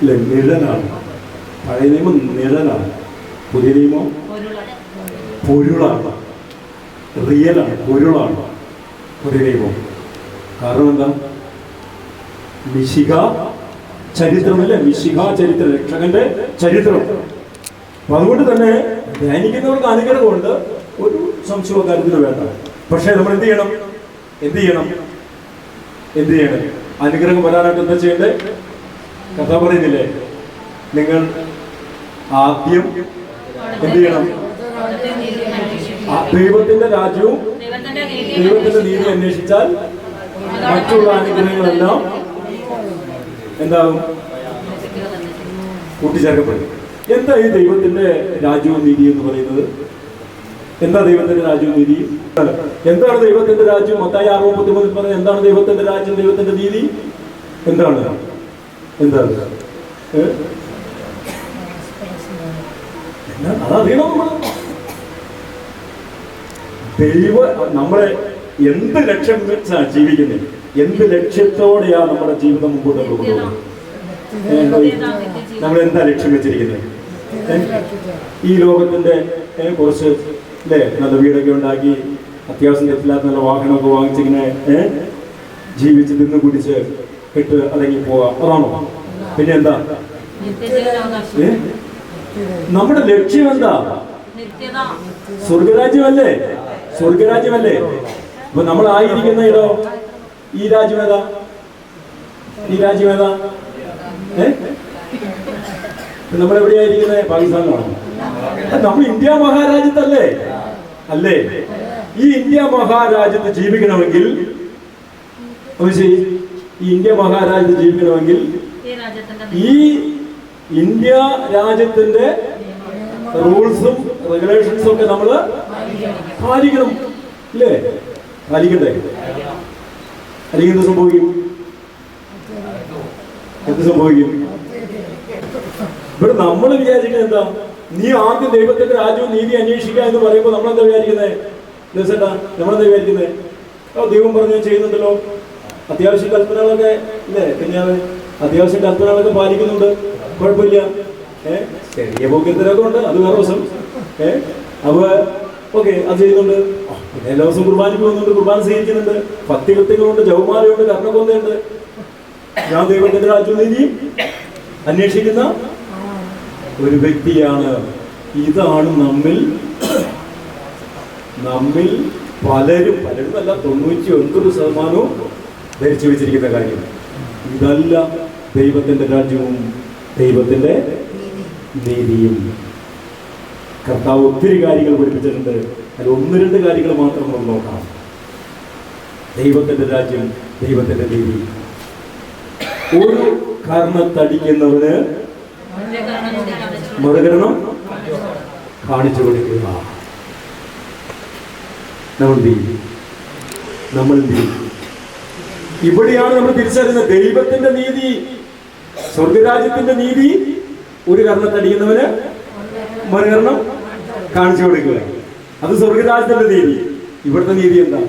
അല്ലെ? നിഴലാണ്. പഴയ നിയമം നിഴലാണ്, പുതിയ നിയമം പൊരുളാണ്, റിയലാണ്, പൊരുളാണ് പുതിയ നിയമം. കാരണം എന്താ? മിശിഹ ചരിത്രമല്ലേ? മിശിഹ ചരിത്രം, രക്ഷകന്റെ ചരിത്രം. അപ്പൊ അതുകൊണ്ട് തന്നെ ധ്യാനിക്കുന്നവർക്ക് അനുഗ്രഹമുണ്ട്, ഒരു സംശയവും കാര്യത്തിന് വേണ്ട. പക്ഷേ നമ്മൾ എന്ത് ചെയ്യണം? അനുഗ്രഹം വരാനായിട്ട് എന്താ ചെയ്യണ്ടേ? കഥ പറയുന്നില്ലേ? നിങ്ങൾ ആദ്യം എന്ത് ചെയ്യണം? ദൈവത്തിന്റെ രാജ്യവും ദൈവത്തിന്റെ നീതി അന്വേഷിച്ചാൽ മറ്റുള്ള അനുഗ്രഹങ്ങളെല്ലാം എന്താകും? കൂട്ടിച്ചേർക്കപ്പെടും. എന്താ ഈ ദൈവത്തിന്റെ രാജ്യവും നീതി എന്ന് പറയുന്നത്? എന്താ ദൈവത്തിന്റെ രാജ്യവും നീതി? എന്താണ് ദൈവത്തിന്റെ രാജ്യം? മത്തായി 6:33 പറഞ്ഞത് എന്താണ് ദൈവത്തിന്റെ രാജ്യം, ദൈവത്തിന്റെ നീതി? എന്താണ്? അതറിയണം നമ്മൾ. നമ്മളെ എന്ത് ലക്ഷ്യം വെച്ചാ ജീവിക്കുന്നത്? എന്ത് ലക്ഷ്യത്തോടെയാ നമ്മുടെ ജീവിതം മുമ്പോട്ട് കൊണ്ടുപോകുന്നത്? നമ്മൾ എന്താ ലക്ഷ്യം വെച്ചിരിക്കുന്നത്? ഈ ലോകത്തിന്റെ കുറച്ച് അല്ലേ നല്ല വീടൊക്കെ ഉണ്ടാക്കി, അത്യാവശ്യം തെറ്റില്ലാത്ത നല്ല വാഹനമൊക്കെ വാങ്ങിച്ചിങ്ങനെ ജീവിച്ച് തിന്ന് കുടിച്ച് കെട്ട് അടങ്ങി പോവാ, അതാണോ? പിന്നെ എന്താ നമ്മുടെ ലക്ഷ്യം? എന്താ? സ്വർഗരാജ്യമല്ലേ? അപ്പൊ നമ്മൾ ആയിരിക്കുന്ന ഇടോ ഈ രാജ്യം ഏതാ? നമ്മൾ എവിടെയായിരിക്കുന്നത്? പാകിസ്ഥാനിലാണോ? നമ്മൾ ഇന്ത്യ മഹാരാജ്യത്തല്ലേ? അല്ലേ? ഈ ഇന്ത്യ മഹാരാജ്യത്ത് ജീവിക്കണമെങ്കിൽ ഈ ഇന്ത്യ രാജ്യത്തിന്റെ റൂൾസും റെഗുലേഷൻസും ഒക്കെ നമ്മൾ പാലിക്കണം, അല്ലേ? പാലിക്കണ്ടേ? അല്ലെങ്കിൽ എന്ത് സംഭവിക്കും? ഇവിടെ നമ്മൾ വിചാരിക്കുന്നത് എന്താ? നീ ആദ്യം ദൈവത്തിന്റെ രാജ്യവും നീതി അന്വേഷിക്കുക എന്ന് പറയുമ്പോൾ നമ്മളെന്താ വിചാരിക്കുന്നത്? നമ്മളെന്താ വിചാരിക്കുന്നത്? ദൈവം പറഞ്ഞു ചെയ്യുന്നുണ്ടല്ലോ, അത്യാവശ്യം കൽപ്പനകളൊക്കെ ഇല്ലേ? പിന്നെ അത്യാവശ്യം കൽപ്പനകളൊക്കെ പാലിക്കുന്നുണ്ട്, കുഴപ്പമില്ല. ചെറിയ പോക്കത്തിലൊക്കെ ഉണ്ട്, അത് വേറെ ദിവസം. അപ്പൊ ഓക്കെ, അത് ചെയ്യുന്നുണ്ട്. പിന്നെ എല്ലാ ദിവസവും കുർബാനയ്ക്ക് പോകുന്നുണ്ട്, കുർബാന സ്വീകരിക്കുന്നുണ്ട്, ഭക്തികൃത്യങ്ങളുണ്ട്, ജവമാലയുണ്ട്, കർണകൊന്തയുണ്ട്. ഞാൻ ദൈവത്തിന്റെ രാജ്യവും നീതിയും അന്വേഷിക്കുന്ന ഒരു വ്യക്തിയാണ്. ഇതാണ് നമ്മിൽ പലരും അല്ല 99% ധരിച്ചു വെച്ചിരിക്കുന്ന കാര്യം. ഇതല്ല ദൈവത്തിന്റെ രാജ്യവും ദൈവത്തിന്റെ നീതിയും. കർത്താവ് ഒത്തിരി കാര്യങ്ങൾ പഠിപ്പിച്ചിട്ടുണ്ട്, അതിൽ 1-2 കാര്യങ്ങൾ മാത്രം നമ്മൾ നോക്കാം. ദൈവത്തിന്റെ രാജ്യം, ദൈവത്തിന്റെ നീതി. ഒരു കർണത്തടിക്കുന്നവന് മറുകരണം കാണിച്ചു കൊടുക്കുക. നമ്മൾ ഇവിടെയാണ് നമ്മൾ തിരിച്ചറിയുന്നത് ദൈവത്തിന്റെ നീതി, സ്വർഗരാജ്യത്തിന്റെ നീതി. ഒരു കർണത്തടിക്കുന്നവന് മറുകരണം കാണിച്ചു കൊടുക്കുക, അത് സ്വർഗരാജ്യത്തിന്റെ നീതി. ഇവിടുത്തെ നീതി എന്താ?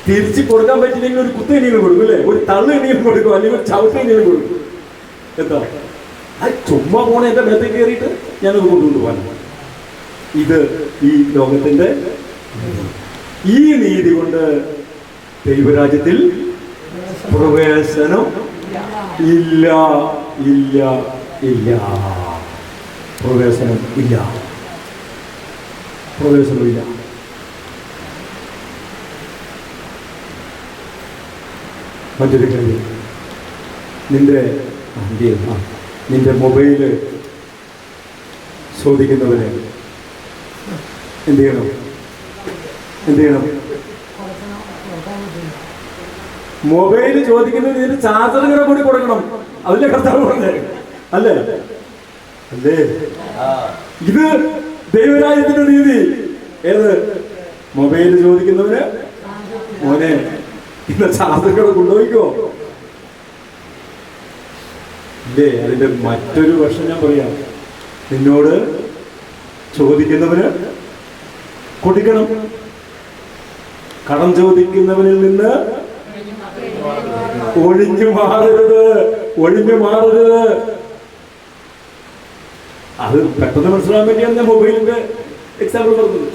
തിരിച്ച് കൊടുക്കാൻ പറ്റില്ലെങ്കിൽ ഒരു കുത്ത എണീലും കൊടുക്കും, അല്ലേ? ഒരു തള്ളു എണീലും കൊടുക്കും, അല്ലെങ്കിൽ ഒരു ചവിട്ട എണീലും കൊടുക്കും. എന്താ ചുമ്മാ പോണ എന്റെ മേത്തേക്ക് കയറിയിട്ട് ഞാനത് കൊണ്ടുപോകാൻ. ഇത് ഈ ലോകത്തിന്റെ ഈ നീതി കൊണ്ട് ദൈവരാജ്യത്തിൽ പ്രവേശനം ഇല്ല. പ്രവേശനമില്ല. മറ്റൊരു കാര്യം, നിന്റെ മൊബൈല് ചോദിക്കുന്നവരെ എന്ത് ചെയ്യണം? മൊബൈല് ചോദിക്കുന്നത് ഇതിന് ചാർജർ കൂടി കൊടുക്കണം. അതിന്റെ കർത്താവ് പറഞ്ഞേ, അല്ലേ? ഇത് ദൈവരാജ്യത്തിന്റെ നീതി. ഏത്? മൊബൈല് ചോദിക്കുന്നവന് മോനെ ഇന്ന് ചാർജർ കൊണ്ടുപോയിക്കോ, ഇല്ലേ? അതിന്റെ മറ്റൊരു വശം ഞാൻ പറയാം. നിന്നോട് ചോദിക്കുന്നവന് കൊടുക്കണം. കടം ചോദിക്കുന്നവനിൽ നിന്ന് ഒഴിഞ്ഞു മാറരുത്, ഒഴിഞ്ഞു മാറരുത്. അത് പെട്ടെന്ന് മനസ്സിലാൻ വേണ്ടിയാണ് ഞാൻ മൊബൈലിന്റെ എക്സാമ്പിൾ പറഞ്ഞത്.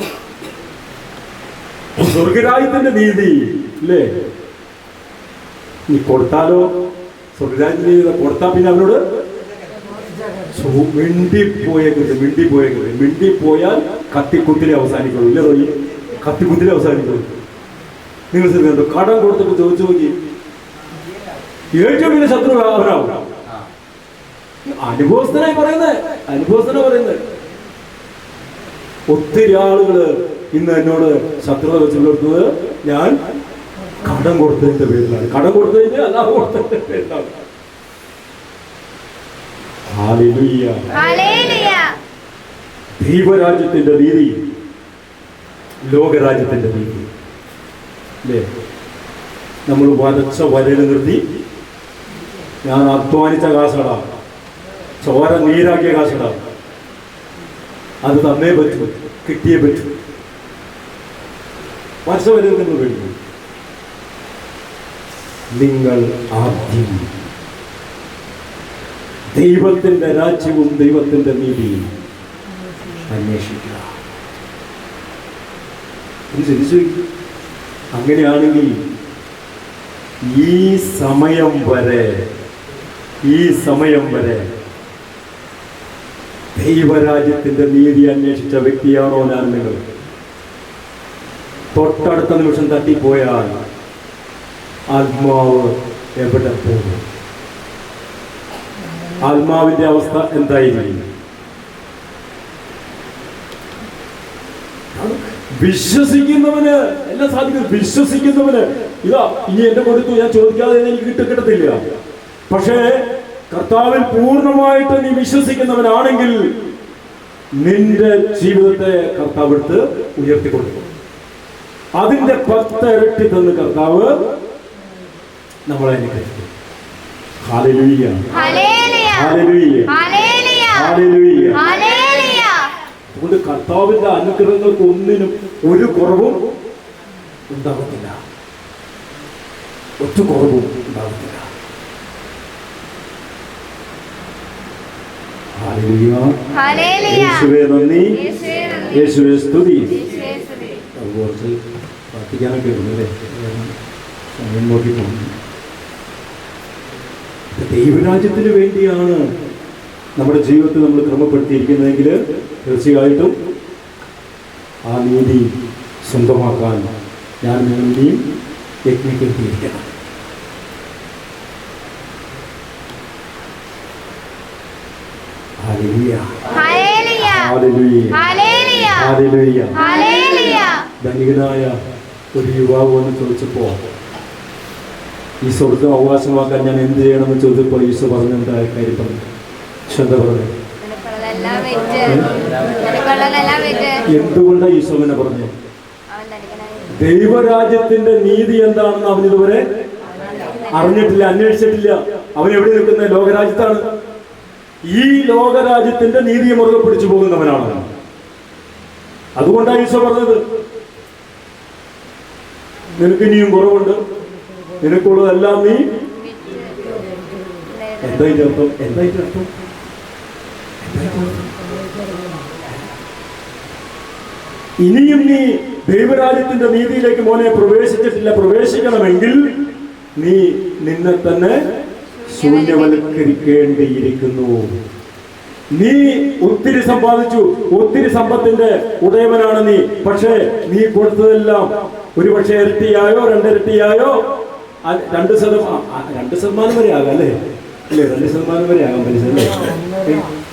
സ്വർഗരാജ്യത്തിന്റെ നീതി അല്ലേ? നീ കൊടുത്താലോ സ്വർഗരാജ്യത്തിന്റെ നീതി കൊടുത്താൽ പിന്നെ അവരോട് മിണ്ടിപ്പോയാൽ കത്തിക്കുത്തിലെ അവസാനിക്കുള്ളൂ. ഇല്ല റോയി, കത്തിക്കുത്തിലെ അവസാനിക്കുള്ളൂ. നിങ്ങൾ ശ്രദ്ധിക്കുന്നുണ്ടോ? കടം കൊടുത്തിട്ട് ചോദിച്ചു നോക്കി, ഏറ്റവും വലിയ ശത്രു അവരാവും. അനുഭവസ്ഥനായി പറയുന്നത്. ഒത്തിരി ആളുകള് ഇന്ന് എന്നോട് ശത്രുത വെച്ച് പുലർത്തുന്നത് ഞാൻ കടം കൊടുത്തതിന്റെ പേരിലാണ്. കടം കൊടുത്തതിന്റെ അല്ലാതെ കൊടുത്തതിന്റെ പേരിലാണ്. ദൈവരാജ്യത്തിന്റെ നീതി, ലോകരാജ്യത്തിന്റെ നീതി അല്ലേ? നമ്മൾ വരച്ച വരയിൽ നിർത്തി ഞാൻ അധ്വാനിച്ച കാശടാം, ചോര നീരാക്കിയ കാശടാം, അത് തന്നേ പറ്റൂ, കിട്ടിയേ പറ്റൂ. വരച്ച വരയിൽ നിങ്ങൾ മേടിക്കും. നിങ്ങൾ ആദ്യം ദൈവത്തിന്റെ രാജ്യവും ദൈവത്തിന്റെ നീതിയും അന്വേഷിക്കുക. അങ്ങനെയാണെങ്കിൽ ഈ സമയം വരെ ദൈവരാജ്യത്തിന്റെ നീതി അന്വേഷിച്ച വ്യക്തിയാണോ ഞാൻ? നിങ്ങൾ തൊട്ടടുത്ത നിമിഷം തട്ടിപ്പോയാൽ ആത്മാവ് എവിടെ പോകും? ആത്മാവിന്റെ അവസ്ഥ എന്തായിരിക്കും? വിശ്വസിക്കുന്നവന് എല്ലാം സാധിക്കും. വിശ്വസിക്കുന്നവന് ഇതാ ഇനി എന്റെ കൊടുത്തു ഞാൻ ചോദിക്കാതെ എനിക്ക് കിട്ടത്തില്ല. പക്ഷേ കർത്താവിൽ പൂർണ്ണമായിട്ട് നീ വിശ്വസിക്കുന്നവനാണെങ്കിൽ നിന്റെ ജീവിതത്തെ കർത്താവ് എടുത്ത് ഉയർത്തിക്കൊടുക്കും. അതിന്റെ 10 ഇരട്ടി തന്ന് കർത്താവ് നമ്മളെ അനുഗ്രഹിക്കും. Hallelujah, hallelujah, hallelujah. അതുകൊണ്ട് കർത്താവിന്റെ അനുഗ്രഹങ്ങൾക്ക് ഒന്നിനും ഒരു കുറവും ഉണ്ടാകത്തില്ല. ഒറ്റ കുറവും ഉണ്ടാകത്തില്ല. ഹല്ലേലൂയ, യേശുവേ നന്ദി, യേശുവേ സ്തുതി. കുറച്ച് പ്രാർത്ഥിക്കാനൊക്കെ ഉണ്ടല്ലേ, സമയം നോക്കി പോകുന്നു. ദൈവരാജ്യത്തിന് വേണ്ടിയാണ് നമ്മുടെ ജീവിതത്തിൽ നമ്മൾ ക്രമപ്പെടുത്തിയിരിക്കുന്നതെങ്കിൽ തീർച്ചയായിട്ടും ആ നീതി സ്വന്തമാക്കാൻ ഞാൻ നിങ്ങളെയും യജ്ഞിക്കേണ്ടിയിരിക്കണം. ധനികനായ ഒരു യുവാവ് വന്ന് ചോദിച്ചപ്പോ ഈ സ്വർഗം അവകാശമാക്കാൻ ഞാൻ എന്ത് ചെയ്യണമെന്ന് ചോദിച്ചപ്പോൾ ഈശോ പറഞ്ഞെന്തായ കാര്യം പറഞ്ഞു? എന്താ പറഞ്ഞു? എന്തുകൊണ്ടാണ് ഈശോ അങ്ങനെ പറഞ്ഞു? ദൈവരാജ്യത്തിന്റെ നീതി എന്താണെന്ന് അവൻ ഇതുവരെ അറിഞ്ഞിട്ടില്ല, അന്വേഷിച്ചിട്ടില്ല. അവൻ എവിടെ നിൽക്കുന്നത്? ലോകരാജ്യത്താണ്. ഈ ലോകരാജ്യത്തിന്റെ നീതിയെ മുറുകെ പിടിച്ചു പോകുന്നവനാണ്. അതുകൊണ്ടാണ് ഈശോ പറഞ്ഞത് നിനക്ക് ഇനിയും കുറവുണ്ട്, നിനക്കുള്ളതെല്ലാം നീ. എന്തായിട്ട് അർത്ഥം? ഇനിയും നീ ദൈവരാജ്യത്തിന്റെ നീതിയിലേക്ക് മോനെ പ്രവേശിച്ചിട്ടില്ല. പ്രവേശിക്കണമെങ്കിൽ നീ നിന്നെ തന്നെ ശൂന്യവൽക്കരിക്കേണ്ടിയിരിക്കുന്നു. നീ ഒത്തിരി സമ്പാദിച്ചു, ഒത്തിരി സമ്പത്തിന്റെ ഉടയവനാണ് നീ. പക്ഷേ നീ കൊടുത്തതെല്ലാം ഒരു പക്ഷേ ഇരട്ടിയായോ 2 ഇരട്ടിയായോ 2% വരെ ആകാം അല്ലേ? 2% വരെ ആകാം പലിശ അല്ലേ?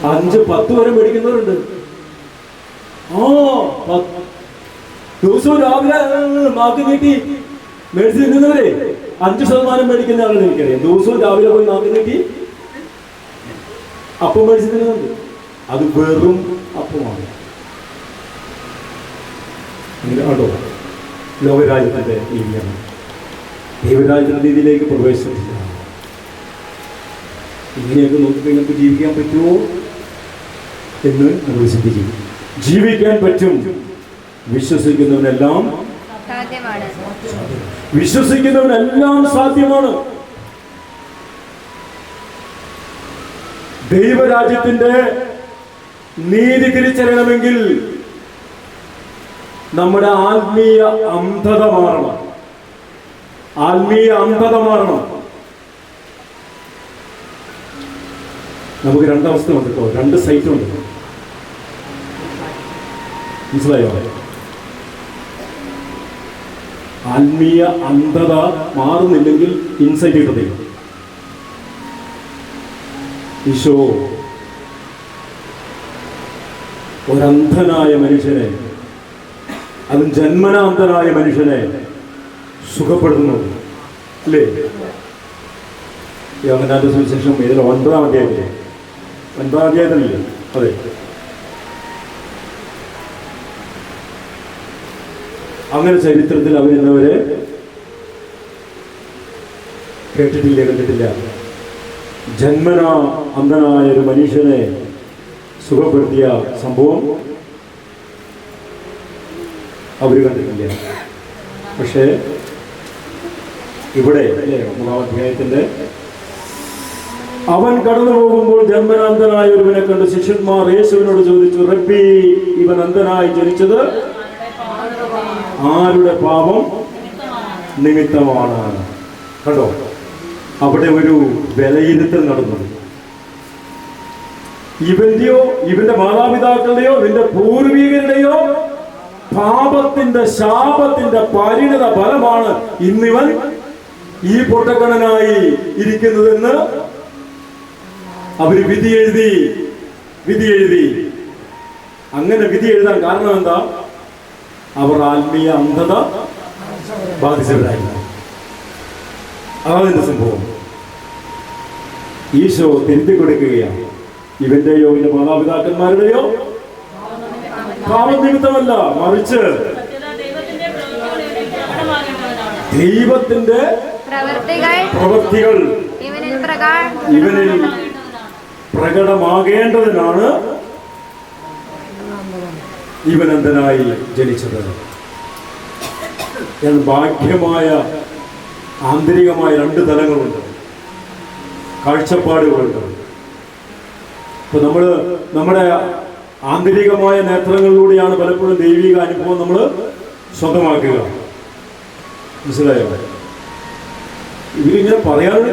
5-10 വരെ മേടിക്കുന്നവരുണ്ട്. ദിവസവും രാവിലെ നാക്ക് നീട്ടി മേടിച്ച് തിന്നുന്നവരെ 5% മേടിക്കുന്ന ആളുകൾ എനിക്കറിയാം. ദിവസവും രാവിലെ പോയി നാക്ക് നീട്ടി അപ്പം മേടിച്ച് തിന്നുന്നുണ്ട്. അത് വെറും അപ്പമാണ്. കേട്ടോ, ലോകരാജ്യത്തിന്റെ രീതിയാണ്. ദൈവരാജ്യത്തിന്റെ രീതിയിലേക്ക് പ്രവേശിച്ചിട്ടില്ല. ഇങ്ങനെയൊക്കെ നോക്കിക്കഴിഞ്ഞാൽ ജീവിക്കാൻ പറ്റുമോ എന്ന് നമ്മൾ ചിന്തിക്കും. ജീവിക്കാൻ പറ്റും. വിശ്വസിക്കുന്നവനെല്ലാം സാധ്യമാണ്. ദൈവരാജ്യത്തിന്റെ നീതി തിരിച്ചറിയണമെങ്കിൽ നമ്മുടെ ആത്മീയ അന്ധത മാറണം. ആത്മീയ അന്ധത മാറണം. നമുക്ക് രണ്ടവസ്ഥ ഉണ്ട് കേട്ടോ, രണ്ട് സൈറ്റ് ഉണ്ട്. മനസ്സിലായോ? ആത്മീയ അന്ധത മാറുന്നില്ലെങ്കിൽ ഇൻസൈറ്റ് കിട്ടുന്നില്ല. ഈശോ ഒരന്ധനായ മനുഷ്യനെ, അതും ജന്മനാന്ധനായ മനുഷ്യനെ സുഖപ്പെടുത്തുന്നു അല്ലേ? യോഹന്നാന്റെ സുവിശേഷം ഇതിൽ 9-ാം അധ്യായത്തിലെ 9-ാം അധ്യായത്തിലല്ലേ? അതെ. അങ്ങനെ ചരിത്രത്തിൽ അവരിന്നവരെ കേട്ടിട്ടില്ല, കണ്ടിട്ടില്ല. ജന്മനാ അന്ധനായ ഒരു മനുഷ്യനെ സുഖപ്പെടുത്തിയ സംഭവം അവർ കണ്ടിട്ടില്ല. പക്ഷേ ഇവിടെ 3-ാം അധ്യായത്തിന്റെ അവൻ കടന്നു പോകുമ്പോൾ ജന്മനാന്തനായ ഒരുവനെ കണ്ട് ശിഷ്യന്മാർ യേശുവിനോട് ചോദിച്ചു, റബ്ബി, ഇവൻ അന്ധനായി ജനിച്ചത് ആരുടെ പാപം നിമിത്തമാണ്? കണ്ടോ, അവിടെ ഒരു വിലയിരുത്തൽ നടന്നു. ഇവന്റെയോ ഇവന്റെ മാതാപിതാക്കളുടെയോ ഇവന്റെ പൂർവികരുടെയോ പാപത്തിന്റെ ശാപത്തിന്റെ പരിണിത ഫലമാണ് ഇന്നിവൻ ഈ പൊട്ടക്കണനായി ഇരിക്കുന്നതെന്ന് അവര് വിധി എഴുതി. അങ്ങനെ വിധി എഴുതാൻ കാരണം എന്താ? അവർ ആത്മീയ അന്ധത ബാധിച്ചവരായിരുന്നു. അതാണ് സംഭവം. ഈശോ തിരുത്തി കൊടുക്കുകയാണ്. ഇവന്റെയോ ഇവന്റെ മാതാപിതാക്കന്മാരുടെയോ പാപം നിമിത്തമല്ല, മറിച്ച് ദൈവത്തിന്റെ പ്രവൃത്തികൾ ഇവനിൽ പ്രകടമാകേണ്ടതിനാണ് ഇവനന്തനായി ജനിച്ചത്. ബാഹ്യമായ ആന്തരികമായ രണ്ട് തലങ്ങളുണ്ട്, കാഴ്ചപ്പാടുകളുണ്ട്. ഇപ്പൊ നമ്മുടെ ആന്തരികമായ നേത്രങ്ങളിലൂടെയാണ് പലപ്പോഴും ദൈവിക അനുഭവം നമ്മൾ സ്വന്തമാക്കുക. മനസ്സിലായോ? ഇവരിങ്ങനെ പറയാനൊരു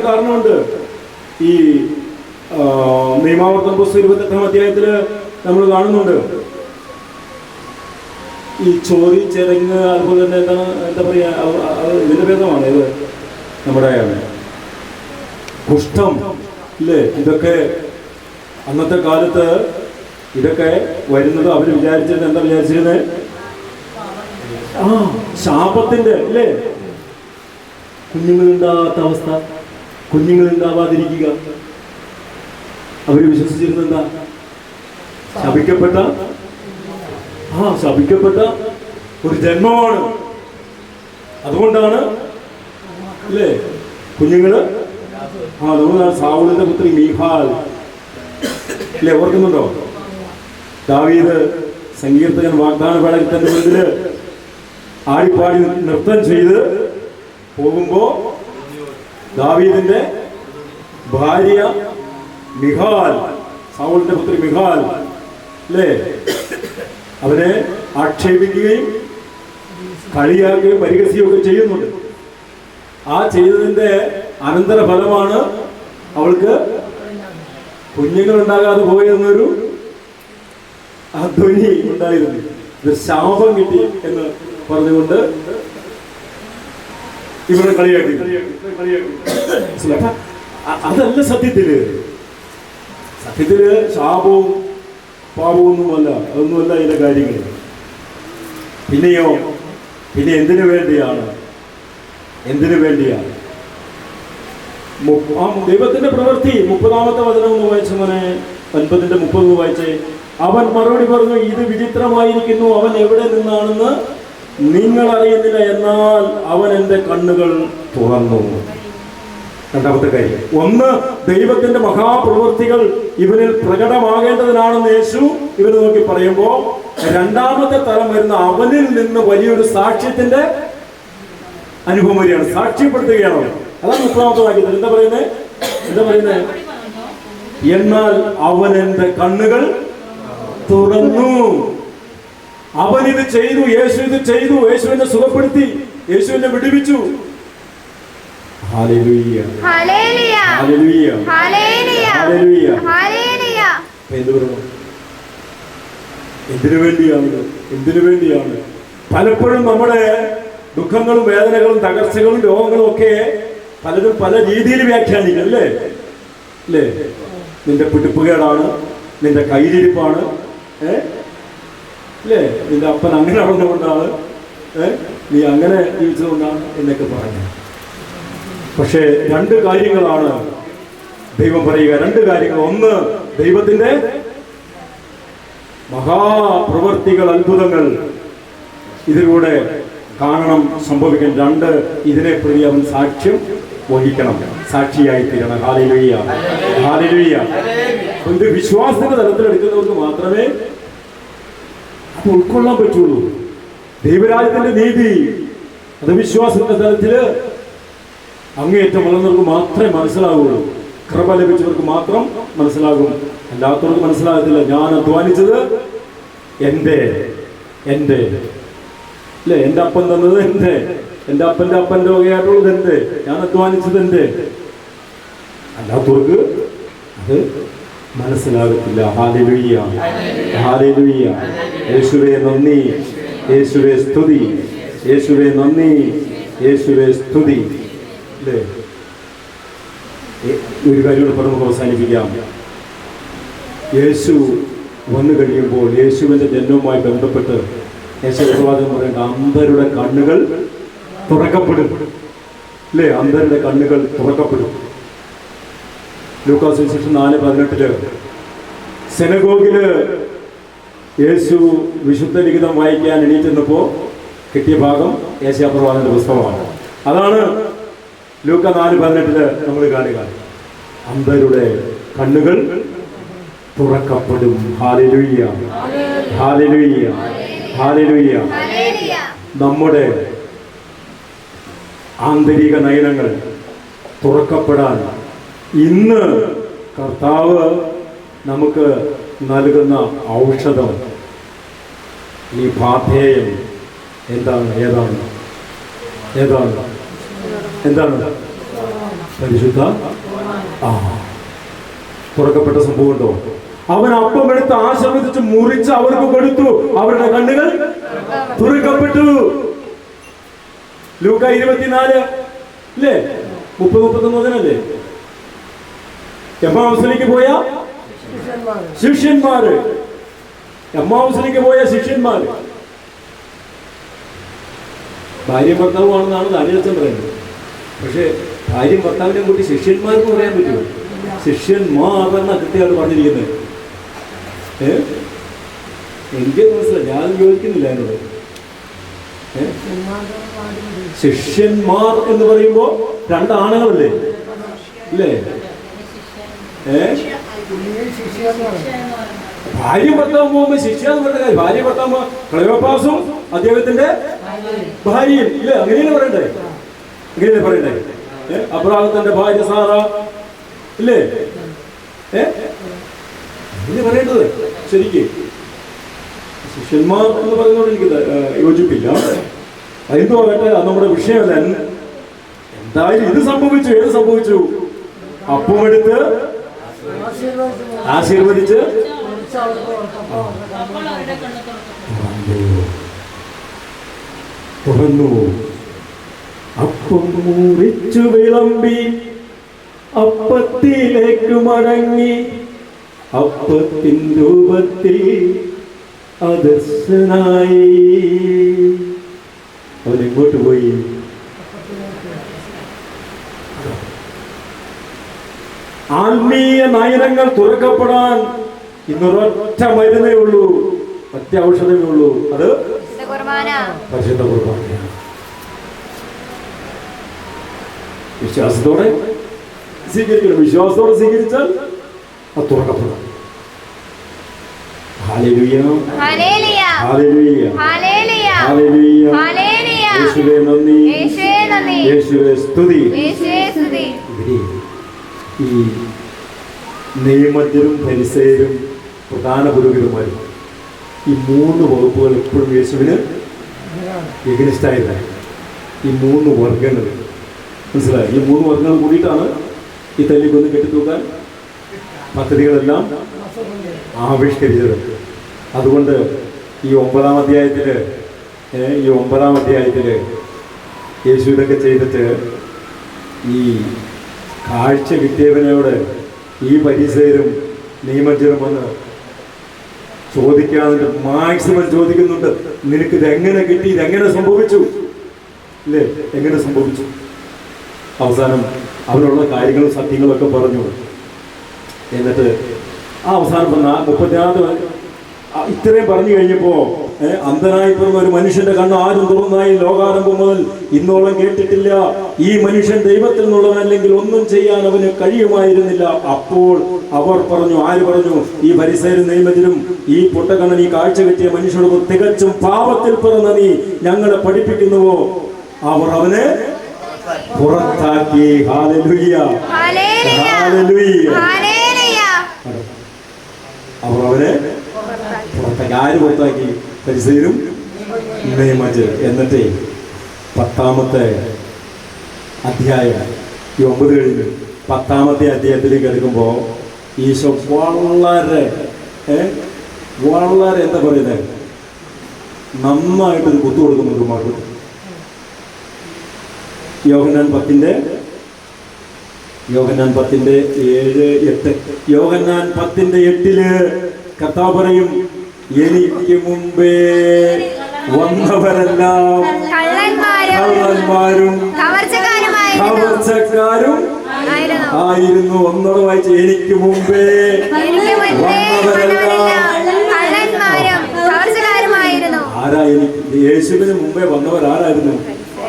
കാരണമുണ്ട്. ഈ നിയമാവർത്തന പുസ്തകം 28-ാം അധ്യായത്തിൽ നമ്മൾ കാണുന്നുണ്ട്. ഈ ചോരി ചെരങ്ങ്, അതുപോലെ തന്നെ എന്താ പറയാ, ഇതിന്റെ ഭേദമാണ് ഇത്, നമ്മുടെ കുഷ്ഠം ഇല്ലേ? ഇതൊക്കെ അന്നത്തെ കാലത്ത് ഇതൊക്കെ വരുന്നത് അവർ വിചാരിച്ചിരുന്നത് എന്താ വിചാരിച്ചിരുന്നത്? ശാപത്തിന്റെ അല്ലേ? കുഞ്ഞുങ്ങളുണ്ടാവാത്ത അവസ്ഥ, കുഞ്ഞുങ്ങളുണ്ടാവാതിരിക്കുക. അവര് വിശ്വസിച്ചിരുന്നത് എന്താ? ശപിക്കപ്പെട്ട ഒരു ജന്മമാണ്. അതുകൊണ്ടാണ് അല്ലേ കുഞ്ഞുങ്ങള്. അതുകൊണ്ടാണ് സാവൂളിന്റെ പുത്രി മീഖാൽ അല്ലേ, ഓർക്കുന്നുണ്ടോ? ദാവീദ് സങ്കീർത്തകൻ വാഗ്ദാന പേടകത്തിന്റെ മുന്നില് ആടിപ്പാടി നൃത്തം ചെയ്ത് പോകുമ്പോ ദാവീദിന്റെ ഭാര്യ മിഖാൽ, സാവൂളിന്റെ പുത്രി മിഖാൽ അല്ലേ, അവനെ ആക്ഷേപിക്കുകയും കളിയാക്കുകയും പരിഹസിക്കുകയും ഒക്കെ ചെയ്യുന്നുണ്ട്. ആ ചെയ്തതിന്റെ അനന്തര ഫലമാണ് അവൾക്ക് കുഞ്ഞുങ്ങൾ ഉണ്ടാകാതെ പോയെന്നൊരു ധ്വനി ഉണ്ടായിരുന്നു. ഇത് ശാപം കിട്ടി എന്ന് പറഞ്ഞുകൊണ്ട് ഇവരെ കളിയാക്കി. അതല്ല സത്യത്തില് ശാപവും പാപമൊന്നുമല്ല, അതൊന്നുമല്ല ഇതിന്റെ കാര്യങ്ങൾ. പിന്നെ എന്തിനു വേണ്ടിയാണ് ദൈവത്തിന്റെ പ്രവൃത്തി? 30-ാമത്തെ വചനം ഒന്ന് വായിച്ചു മോനെ, 9:30 വായിച്ചേ. അവൻ മറുപടി പറഞ്ഞു, ഇത് വിചിത്രമായിരിക്കുന്നു. അവൻ എവിടെ നിന്നാണെന്ന് നിങ്ങൾ അറിയുന്നില്ല, എന്നാൽ അവൻ എൻ്റെ കണ്ണുകൾ തുറന്നു. രണ്ടാമത്തെ കാര്യം, ഒന്ന്, ദൈവത്തിന്റെ മഹാപ്രവൃത്തികൾ ഇവനിൽ പ്രകടമാകേണ്ടതിനാണെന്ന് യേശു ഇവനെ നോക്കി പറയുമ്പോ, രണ്ടാമത്തെ തലം വരുന്ന അവനിൽ നിന്ന് വലിയൊരു സാക്ഷ്യത്തിന്റെ അനുഭവം വരികയാണ്, സാക്ഷ്യപ്പെടുത്തുകയാണ്. അതാണ് 30-ാമത്തെ വാക്യത്തിൽ എന്താ പറയുന്നത്? എന്നാൽ അവൻ എന്റെ കണ്ണുകൾ തുറന്നു. അവൻ ഇത് ചെയ്തു, യേശു ഇത് ചെയ്തു, യേശു എന്നെ സുഖപ്പെടുത്തി, യേശു എന്നെ വിടുവിച്ചു. Hallelujah, hallelujah, hallelujah, hallelujah, hallelujah. എന്തിനു വേണ്ടിയാണ്? എന്തിനു വേണ്ടിയാണ്? പലപ്പോഴും നമ്മുടെ ദുഃഖങ്ങളും വേദനകളും തകർച്ചകളും രോഗങ്ങളും ഒക്കെ പലരും പല രീതിയിൽ വ്യാഖ്യാനിക്കും. അല്ലേ? നിന്റെ പിടിപ്പുകേടാണ്, നിന്റെ കയ്യിലിരിപ്പാണ്, അല്ലേ? നിന്റെ അപ്പൻ അങ്ങനെ നടന്നുകൊണ്ടാണ്, നീ അങ്ങനെ ജീവിച്ചതുകൊണ്ടാണ് എന്നൊക്കെ പറഞ്ഞു. പക്ഷേ രണ്ട് കാര്യങ്ങളാണ് ദൈവം പറയുക. രണ്ട് കാര്യങ്ങൾ. ഒന്ന്, ദൈവത്തിന്റെ മഹാപ്രവർത്തികൾ, അത്ഭുതങ്ങൾ ഇതിലൂടെ കാണണം, സംഭവിക്കണം. രണ്ട്, ഇതിനെ പ്രതി അവൻ സാക്ഷ്യം വഹിക്കണം, സാക്ഷിയായി തീരണം. Hallelujah, hallelujah. ഇത് വിശ്വാസത്തിന്റെ തലത്തിലെടുക്കുന്നവർക്ക് മാത്രമേ അത് ഉൾക്കൊള്ളാൻ പറ്റുള്ളൂ. ദൈവരാജ്യത്തിന്റെ നീതി അത് വിശ്വാസത്തിന്റെ തലത്തില് അങ്ങേയറ്റം വളർന്നവർക്ക് മാത്രമേ മനസ്സിലാവുള്ളൂ. കൃപ ലഭിച്ചവർക്ക് മാത്രം മനസ്സിലാകും, അല്ലാത്തവർക്ക് മനസ്സിലാകത്തില്ല. ഞാൻ അധ്വാനിച്ചത് എൻ്റെ അല്ലേ, എൻ്റെ അപ്പൻ തന്നത് എൻ്റെ അപ്പൻ്റെ വകയായിട്ടുള്ളത് എൻ്റെ, ഞാൻ അധ്വാനിച്ചത് എൻ്റെ. അല്ലാത്തവർക്ക് അത് മനസ്സിലാകത്തില്ല. Hallelujah, hallelujah. യേശുവേ നന്ദി, യേശുവേ സ്തുതി, യേശുവേ നന്ദി, യേശുവേ സ്തുതി. അല്ലേ? ഒരു കാര്യം കൂടെ പറഞ്ഞു അവസാനിപ്പിക്കാം. യേശു വന്നു കഴിയുമ്പോൾ യേശുവിൻ്റെ ജന്മവുമായി ബന്ധപ്പെട്ട് യേശുപ്രവാചകൻ പറയേണ്ട അന്ധരുടെ കണ്ണുകൾ തുറക്കപ്പെടും. അല്ലേ? അന്ധരുടെ കണ്ണുകൾ തുറക്കപ്പെടും. ലൂക്കാസ് സുവിശേഷം 4:18 സിനഗോഗില് യേശു വിശുദ്ധ ലിഖിതം വായിക്കാൻ എണീറ്റപ്പോൾ കിട്ടിയ ഭാഗം യേശയ്യാപ്രവാചകന്റെ പുസ്തകമാണ്. അതാണ് ലൂക്ക 4:18 നമ്മൾ കാണുക. അന്ധരുടെ കണ്ണുകൾ തുറക്കപ്പെടും. Hallelujah, hallelujah, hallelujah. നമ്മുടെ ആന്തരിക നയനങ്ങൾ തുറക്കപ്പെടാൻ ഇന്ന് കർത്താവ് നമുക്ക് നൽകുന്ന ഔഷധം, ഈ പാഥേയം എന്താണ്? എന്താണ്? പരിശുദ്ധ തുറക്കപ്പെട്ട സംഭവം ഉണ്ടോ? അവൻ അപ്പം എടുത്ത് ആശീർവദിച്ച് മുറിച്ച് അവർക്ക് കൊടുത്തു, അവരുടെ കണ്ണുകൾ തുറക്കപ്പെട്ടു. ലൂക്ക 24 അല്ലേ, 30-31 എമ്മാവുസിലേക്ക് പോയ ശിഷ്യന്മാര്, ഭാര്യ ഭർത്താവുമാണെന്നാണ് ദാനിയേൽ പറയുന്നത്. പക്ഷെ ഭാര്യ ഭർത്താവിനെ കൂട്ടി ശിഷ്യന്മാർക്ക് പറയാൻ പറ്റുമോ? ശിഷ്യന്മാർ എന്നാ കൃത്യമായിട്ട് പറഞ്ഞിരിക്കുന്നത്. എനിക്ക് മനസ്സിലായി, ഞാൻ യോജിക്കുന്നില്ല എന്നോട്. ശിഷ്യന്മാർ എന്ന് പറയുമ്പോ രണ്ടാണുങ്ങളല്ലേ? ഇല്ലേ? ഭാര്യ ഭർത്താവ് പോകുമ്പോ ശിഷ്യ എന്ന് പറഞ്ഞ കാര്യം, ഭാര്യ ഭർത്താവ് ക്ലെയോപ്പാസും അദ്ദേഹത്തിന്റെ ഭാര്യയും, ഇല്ലേ? അങ്ങനെയല്ലേ പറയണ്ടേ? അബ്രാഹത്തിന്റെ ഭാര്യ സാറ, ഇല്ലേ? ഇങ്ങനെ പറയേണ്ടത് ശരിക്ക്. ശിഷ്യന്മാർ എന്ന് പറയുന്നതോട് എനിക്ക് യോജിപ്പില്ല. അതെന്തോ ആകട്ടെ, അത് നമ്മുടെ വിഷയമല്ല. എന്തായാലും ഇത് സംഭവിച്ചു. ഏത് സംഭവിച്ചു? അപ്പമെടുത്ത് ആശീർവദിച്ച് തുറന്നു. അപ്പം മുറിച്ചു വിളമ്പി അപ്പത്തിലേക്ക് മടങ്ങി, അപ്പത്തിൻ രൂപത്തിൽ അദർശനായി. അവനെങ്ങോട്ട് പോയി? ആത്മീയ നയനങ്ങൾ തുറക്കപ്പെടാൻ ഇന്നൊരൊറ്റ മരുന്നേ ഉള്ളൂ, ഒറ്റ ഔഷധമേ ഉള്ളൂ. അത് പരിശുദ്ധ കുർബാനയാണ്. വിശ്വാസത്തോടെ സ്വീകരിക്കണം. വിശ്വാസത്തോടെ സ്വീകരിച്ചാൽ അത് തുറക്കപ്പെടും. Hallelujah, hallelujah, hallelujah, hallelujah, hallelujah. യേശുവേ നന്ദി, യേശുവേ സ്തുതി. ഈ നിയമജ്ഞരും ഫരിസേയരും പ്രധാന പുരോഹിതന്മാരും, ഈ 3 വകുപ്പുകൾ എപ്പോഴും യേശുവിന് എഗനിസ്റ്റായില്ല. ഈ 3 വർഗങ്ങൾ മനസ്സിലായി. ഈ 3 വർഗങ്ങൾ കൂടിയിട്ടാണ് ഈ തല്ലിക്കൊന്ന് കെട്ടിത്തൂക്കാൻ പദ്ധതികളെല്ലാം ആവിഷ്കരിച്ചത്. അതുകൊണ്ട് ഈ 9-ാം അധ്യായത്തിൽ യേശു ഇതൊക്കെ ചെയ്തിട്ട് ഈ കാഴ്ച കിട്ടിയവനോട് ഈ ഫരിസേയരും നിയമജ്ഞരും വന്ന് ചോദിക്കാതെ മാക്സിമം ചോദിക്കുന്നുണ്ട്. നിനക്ക് ഇതെങ്ങനെ കിട്ടി, ഇതെങ്ങനെ സംഭവിച്ചു, അല്ലേ, എങ്ങനെ സംഭവിച്ചു? അവസാനം അവരുള്ള കാര്യങ്ങളും സത്യങ്ങളും ഒക്കെ പറഞ്ഞു. എന്നിട്ട് അവസാനം 30 ഇത്രയും പറഞ്ഞു കഴിഞ്ഞപ്പോ അന്ധനായി പിറന്ന ഒരു മനുഷ്യന്റെ കണ്ണ് ആരും തുറന്നായി ലോകാരംഭം മുതൽ ഇന്നോളം കേട്ടിട്ടില്ല. ഈ മനുഷ്യൻ ദൈവത്തിൽ നിന്നുള്ളവനല്ലെങ്കിൽ ഒന്നും ചെയ്യാൻ അവന് കഴിയുമായിരുന്നില്ല. അപ്പോൾ അവർ പറഞ്ഞു, ആര് പറഞ്ഞു? ഈ ഫരിസേയരും നിയമജ്ഞരും ഈ പൊട്ടക്കണ്ണൻ ഈ കാഴ്ച കിട്ടിയ മനുഷ്യനോട്, തികച്ചും പാപത്തിൽ പിറന്ന നീ ഞങ്ങളെ പഠിപ്പിക്കുന്നുവോ? അവർ അവനെ പുറത്താക്കി. Hallelujah, hallelujah. അവർ അവനെ പുറത്താക്കി. ആര് പുറത്താക്കി? ഫരിസേയരും നിയമജ്ഞരും. എന്നിട്ട് 10-ാമത്തെ അധ്യായം, ഈ 9 കഴിഞ്ഞ് 10-ാമത്തെ അധ്യായത്തിലേക്ക് എടുക്കുമ്പോൾ ഈശോ വളരെ എന്താ പറയുന്നത്, നന്നായിട്ടൊരു കുത്തു കൊടുക്കുന്നുണ്ട് മാർക്ക്. യോഹന്നാൻ 10-ന്റെ 7-8. യോഹന്നാൻ 10-8 കർത്താവ് പറയും, എനിക്ക് മുമ്പേ വന്നവരെല്ലാം കള്ളന്മാരും കവർച്ചക്കാരും ആയിരുന്നു. ഒന്നോടെ വായിച്ച്, എനിക്ക് മുമ്പേ വന്നവരെല്ലാം. ആരാ? യേശുവിന് മുമ്പേ വന്നവരാരായിരുന്നു?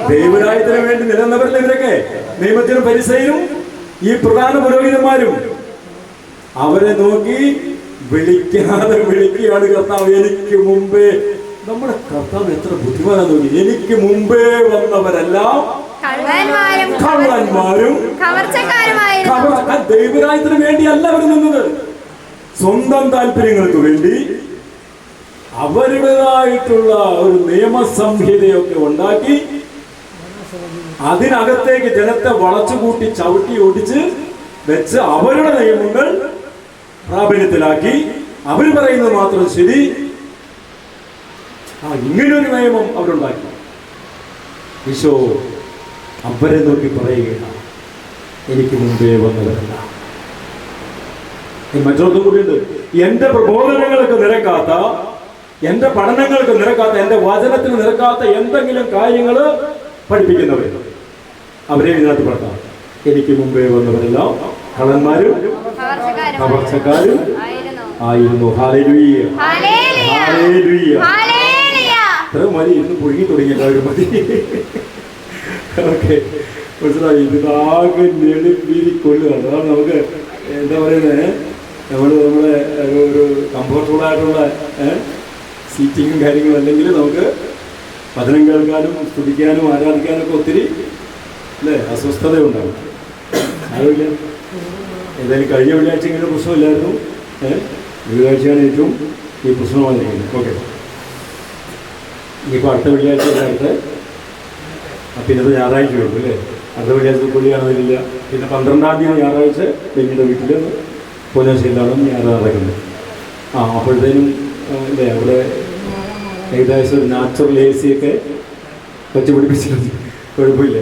ദൈവരാജ്യത്തിന് വേണ്ടി നിലനിന്നവരല്ലേ ഇവരൊക്കെ? നിയമജ്ഞരും ഫരിസേയരും ഈ പ്രധാന പുരോഹിതന്മാരും. അവരെ നോക്കി വിളിക്കുകയാണ് കർത്താവ്, എനിക്ക് മുമ്പേ. നമ്മുടെ കർത്താവ് എത്ര ബുദ്ധിമാനാ നോക്കി. എനിക്ക് മുമ്പേ വന്നവരെല്ലാം കള്ളന്മാരും ദൈവരാജ്യത്തിന് വേണ്ടിയല്ല അവർ നിന്നത്. സ്വന്തം താല്പര്യങ്ങൾക്ക് വേണ്ടി അവരുടേതായിട്ടുള്ള ഒരു നിയമസംഹിതയൊക്കെ ഉണ്ടാക്കി അതിനകത്തേക്ക് ജനത്തെ വളച്ചുകൂട്ടി ചവിട്ടി ഓടിച്ച് വെച്ച് അവരുടെ നിയമങ്ങൾ പ്രാബല്യത്തിലാക്കി അവർ പറയുന്നത് മാത്രം ശരി. ഇങ്ങനൊരു നിയമം അവരുണ്ടാക്കി. ഈശോ അവരെ നോക്കി പറയുകയാണ്, എനിക്ക് മുമ്പേ വന്നവരല്ല. മറ്റൊന്നും കൂടിയുണ്ട്. എന്റെ പ്രബോധനങ്ങൾക്ക് നിരക്കാത്ത, എന്റെ പഠനങ്ങൾക്ക് നിരക്കാത്ത, എന്റെ വചനത്തിന് നിരക്കാത്ത എന്തെങ്കിലും കാര്യങ്ങൾ പഠിപ്പിക്കുന്നവർ, അവരെ ഇതിനകത്ത് പെടുത്താം. എനിക്ക് മുമ്പേ വന്നവരെല്ലാം കള്ളന്മാരും കവർച്ചക്കാരും ആയിരുന്നു. Hallelujah, hallelujah. ഇത്ര മതി, ഇന്ന് പുഴുങ്ങി തുടങ്ങിയ എല്ലാവരും മതി. ഓക്കെ, മനസ്സിലായി. ഇതാകെ നെടുവീതിക്കൊള്ളുകയാണ്. അതാണ് നമുക്ക് എന്താ പറയുന്നത്, നമ്മുടെ ഒരു കംഫർട്ടബിളായിട്ടുള്ള സീറ്റിങ്ങും കാര്യങ്ങളും അല്ലെങ്കിൽ നമുക്ക് വചനം കേൾക്കാനും സ്തുതിക്കാനും ആരാധിക്കാനും ഒക്കെ ഒത്തിരി അല്ലേ അസ്വസ്ഥതയുണ്ടാകും. ആരോഗ്യ ഏതായാലും കഴിഞ്ഞ വെള്ളിയാഴ്ച ഇങ്ങനെ പ്രശ്നമില്ലായിരുന്നു. വെള്ളിയാഴ്ചയാണ് ഏറ്റവും ഈ പ്രശ്നമായിരിക്കുന്നത്. ഓക്കെ, ഇനിയിപ്പോൾ അടുത്ത വെള്ളിയാഴ്ച ആയിട്ട് പിന്നത്തെ ഞായറാഴ്ചയുള്ളൂ അല്ലേ? അടുത്ത വെള്ളിയാഴ്ച പുള്ളിയാണെന്നില്ല. പിന്നെ 12-ാം തീയതി ഞായറാഴ്ച ബെഞ്ചിൻ്റെ വീട്ടിൽ പൊന്നാശ്ശേരിയിലാണ് ഞായറാഴ്ച നടക്കുന്നത്. അപ്പോഴത്തേനും അല്ലേ അവിടെ ഏകദേശം ഒരു നാച്ചുറൽ AC ഒക്കെ വെച്ച് പിടിപ്പിച്ചിട്ടുണ്ട്. കുഴപ്പമില്ല,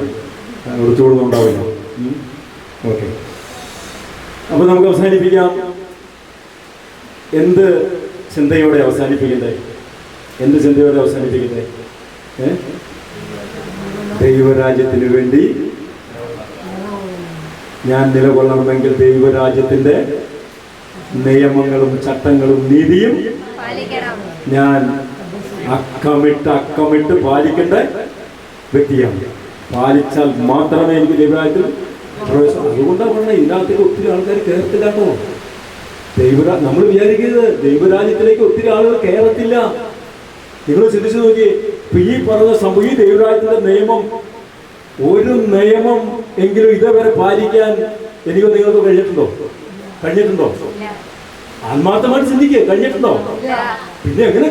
ഉറച്ചുകൂടുന്നുണ്ടാവില്ല. ഓക്കെ, അപ്പോൾ നമുക്ക് അവസാനിപ്പിക്കാം. എന്ത് ചിന്തയോടെ അവസാനിപ്പിക്കണ്ടേ? എന്ത് ചിന്തയോടെ അവസാനിപ്പിക്കണ്ടേ? ദൈവരാജ്യത്തിന് വേണ്ടി ഞാൻ നിലകൊള്ളണമെങ്കിൽ ദൈവരാജ്യത്തിൻ്റെ നിയമങ്ങളും ചട്ടങ്ങളും നീതിയും ഞാൻ അക്കമിട്ട് പാലിക്കേണ്ട വ്യക്തിയാണ്. പാലിച്ചാൽ മാത്രമേ എനിക്ക് ദൈവരാജ്യത്തിൽ പ്രവേശനം. അതുകൊണ്ടാണ് പറഞ്ഞത് ഇതിനകത്തേക്ക് ഒത്തിരി ആൾക്കാർ കയറത്തില്ല കേട്ടോ. നമ്മൾ വിചാരിക്കുന്നത് ദൈവരാജ്യത്തിലേക്ക് ഒത്തിരി ആളുകൾ കയറത്തില്ല. നിങ്ങൾ ചിന്തിച്ചു നോക്കി, ഈ പറഞ്ഞ സംഭവം, ഈ ദൈവരാജ്യത്തിന്റെ നിയമം, ഒരു നിയമം എങ്കിലും ഇതേവരെ പാലിക്കാൻ എനിക്കോ നിങ്ങൾക്ക് കഴിഞ്ഞിട്ടുണ്ടോ? കഴിഞ്ഞിട്ടുണ്ടോ? ആത്മാർത്ഥമായിട്ട് ചിന്തിക്കുക, കഴിഞ്ഞിട്ടുണ്ടോ? പിന്നെ എങ്ങനെ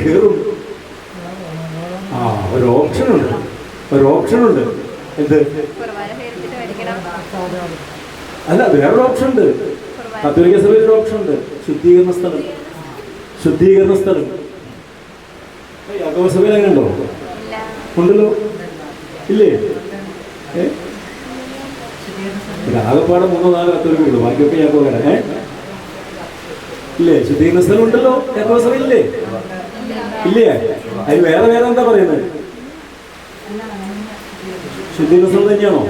കയറും? ആ, ഒരു ഓപ്ഷനുണ്ട്. എന്ത്? അല്ല, വേറൊരു ഓപ്ഷൻ ഉണ്ട്. കത്തോലിക്ക സഭയിൽ ഒരു ഓപ്ഷൻ ഉണ്ട്. ശുദ്ധീകരണ സ്ഥലം. യാക്കോബ സഭയിൽ അങ്ങനെ ഉണ്ടോ? ഉണ്ടല്ലോ, ഇല്ലേ? ആകെപ്പാടെ 3-4 കത്തോലിക്കുള്ളൂ, ബാക്കിയൊക്കെ യാക്കോബാണ്. ഇല്ലേ? ശുദ്ധീകരണ സ്ഥലം ഉണ്ടല്ലോ യാക്കോബ സഭയില്ലേ? ഇല്ലേ? അതിന് വേറെ എന്താ പറയുന്നത്? ശുദ്ധീകരണ സ്ഥലം തന്നെയാണോ?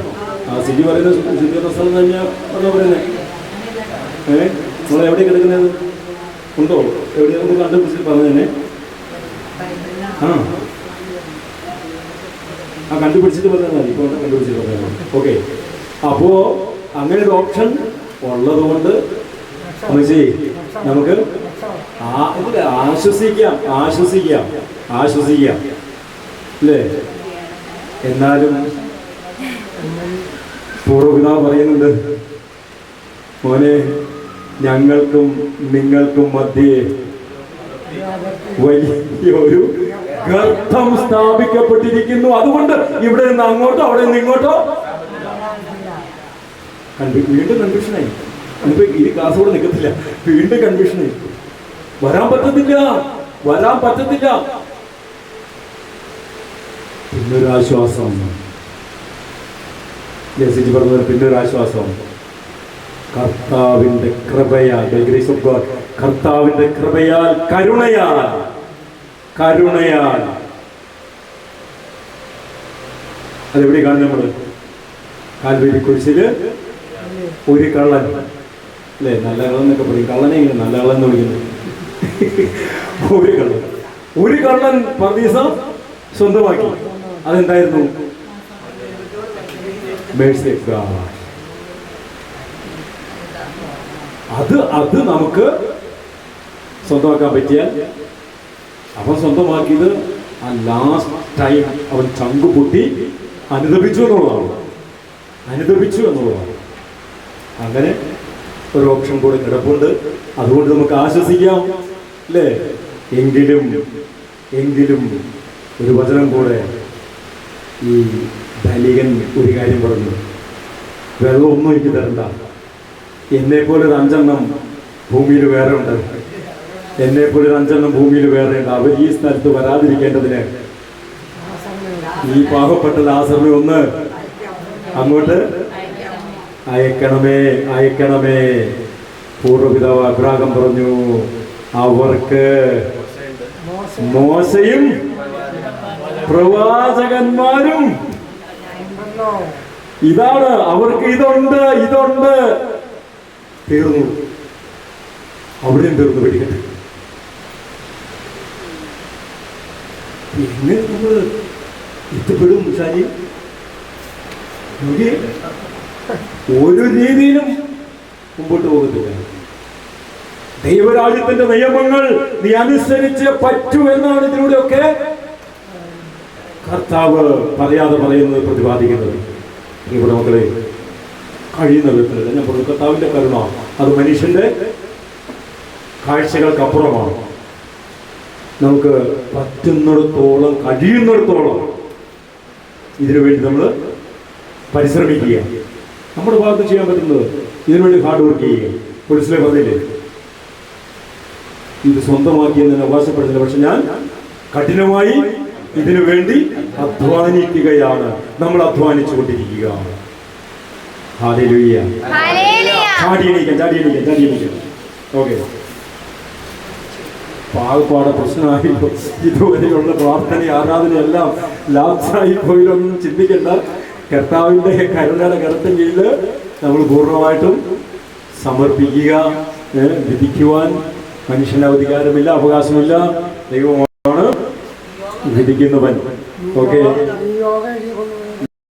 സിജി പറയുന്നത് ശുദ്ധീകരണ സ്ഥലം തന്നെയാ എന്താ പറയുന്നത്? നമ്മൾ എവിടെ കിടക്കുന്നത് ഉണ്ടോ? എവിടെയാണ് കണ്ടുപിടിച്ചിട്ട് പറഞ്ഞു തന്നെ? കണ്ടുപിടിച്ചിട്ട് പറഞ്ഞാൽ മതി. ഇപ്പോൾ കണ്ടുപിടിച്ചിട്ട് പറഞ്ഞാൽ ഓക്കെ. അപ്പോ അങ്ങനെ ഒരു ഓപ്ഷൻ ഉള്ളത് കൊണ്ട് നമുക്ക് ആശ്വസിക്കാം അല്ലേ? എന്നാലും പൂർവ്വപിതാവ് പറയുന്നുണ്ട്, മോനെ, ഞങ്ങൾക്കും നിങ്ങൾക്കും മധ്യേ വലിയൊരു ഗർഭം സ്ഥാപിക്കപ്പെട്ടിരിക്കുന്നു. അതുകൊണ്ട് ഇവിടെ നിന്ന് അങ്ങോട്ടോ അവിടെ നിന്ന് ഇങ്ങോട്ടോ വീണ്ടും കൺഫ്യൂഷനായി. ഈ ക്ലാസ് കൂടെ നിൽക്കത്തില്ല, വീണ്ടും കൺഫ്യൂഷനായി. വരാൻ പറ്റത്തില്ല. പിന്നൊരാശ്വാസം, ജെസിജി പറഞ്ഞ പിന്നൊരാശ്വാസം, കർത്താവിന്റെ കൃപയാൽ, കർത്താവിന്റെ കൃപയാൽ, കരുണയാൽ. അതെവിടെ കാണും നമ്മള്? കാൽവരി കുരിശില് ഒരു കള്ളൻ, അല്ലേ? നല്ല കള്ളൻ എന്നൊക്കെ പറയും. കള്ളനെ ഇങ്ങനെ നല്ല കള്ളൻ എന്ന് വിളിക്കുന്നത്. ഒരു കള്ളൻ പർദീസ സ്വന്തമാക്കി. അതെന്തായിരുന്നു? Mercy of God. അത് നമുക്ക് സ്വന്തമാക്കാൻ പറ്റിയാൽ, അവൻ സ്വന്തമാക്കിയത് ആ ലാസ്റ്റ് ടൈം അവൻ ചങ്കു പൊട്ടി അനുദപിച്ചു എന്നുള്ളതാണ്. അങ്ങനെ ഒരു ഓപ്ഷൻ കൂടെ കിടപ്പുണ്ട്. അതുകൊണ്ട് നമുക്ക് ആശ്വസിക്കാം, അല്ലേ? എങ്കിലും ഒരു വചനം കൂടെ. ഈ ധനികൻ ഒരു കാര്യം പറഞ്ഞു, വെള്ളമൊന്നും എനിക്ക് തരണ്ട, എന്നെപ്പോലെ ഒരു 5 ഭൂമിയിൽ വേറെ ഉണ്ട്, അവർ ഈ സ്ഥലത്ത് വരാതിരിക്കേണ്ടതിന് ഈ പാവപ്പെട്ട ലാസറിനെ ഒന്ന് അങ്ങോട്ട് അയക്കണമേ. പൂർവ്വപിതാവ് അബ്രാഹാം പറഞ്ഞു, അവർക്ക് മോശയും പ്രവാചകന്മാരും ഇതാണ്, അവർക്ക് ഇതുണ്ട്. തീർന്നു, അവിടെയും തീർന്നു. പഠിക്കട്ടെ, എങ്ങനെ നമ്മൾ എത്തിപ്പെടും? ഷാജി, ഒരു രീതിയിലും മുമ്പോട്ട് പോകത്തില്ല. ദൈവരാജ്യത്തിന്റെ നിയമങ്ങൾ നീ അനുസരിച്ച് പറ്റൂ എന്നാണ് ഇതിലൂടെയൊക്കെ കർത്താവ് പറയാതെ പറയുന്നത്, പ്രതിപാദിക്കുന്നത്. ഇവിടെ മക്കളെ, കഴിയുന്ന വിധത്തിലല്ല ഞാൻ പറഞ്ഞു. കർത്താവിന്റെ കരുണ അത് മനുഷ്യന്റെ കാഴ്ചകൾക്കപ്പുറമാണ്. നമുക്ക് പറ്റുന്നിടത്തോളം, കഴിയുന്നിടത്തോളം ഇതിനുവേണ്ടി നമ്മൾ പരിശ്രമിക്കുക. നമ്മുടെ ഭാഗത്ത് ചെയ്യാൻ പറ്റുന്നത് ഇതിനുവേണ്ടി ഹാർഡ് വർക്ക് ചെയ്യുക. പോലീസിലെ പറഞ്ഞില്ലേ, ഇത് സ്വന്തമാക്കിയെന്ന് ഞാൻ അവകാശപ്പെടുന്നില്ല, പക്ഷെ ഞാൻ കഠിനമായി ഇതിനു വേണ്ടി അധ്വാനിക്കുകയാണ്. നമ്മൾ അധ്വാനിച്ചു കൊണ്ടിരിക്കുകയാണ്. ഹല്ലേലൂയ. ചാടിയണിക്കാം. ഓക്കെ, പാകപ്പാടെ പ്രശ്നമായിപ്പോ. ഇതുവരെയുള്ള പ്രാർത്ഥന, ആരാധനയെല്ലാം ലാപ്സായി പോയിലൊന്നും ചിന്തിക്കേണ്ട. കർത്താവിന്റെ കരുണയുടെ കരത്തിൻ കീഴിൽ നമ്മൾ പൂർണ്ണമായിട്ടും സമർപ്പിക്കുക. വിധിക്കുവാൻ മനുഷ്യന്റെ അധികാരമില്ല, അവകാശമില്ല. ദൈവമാണ് വിധിക്കുന്നവൻ. ഓക്കെ.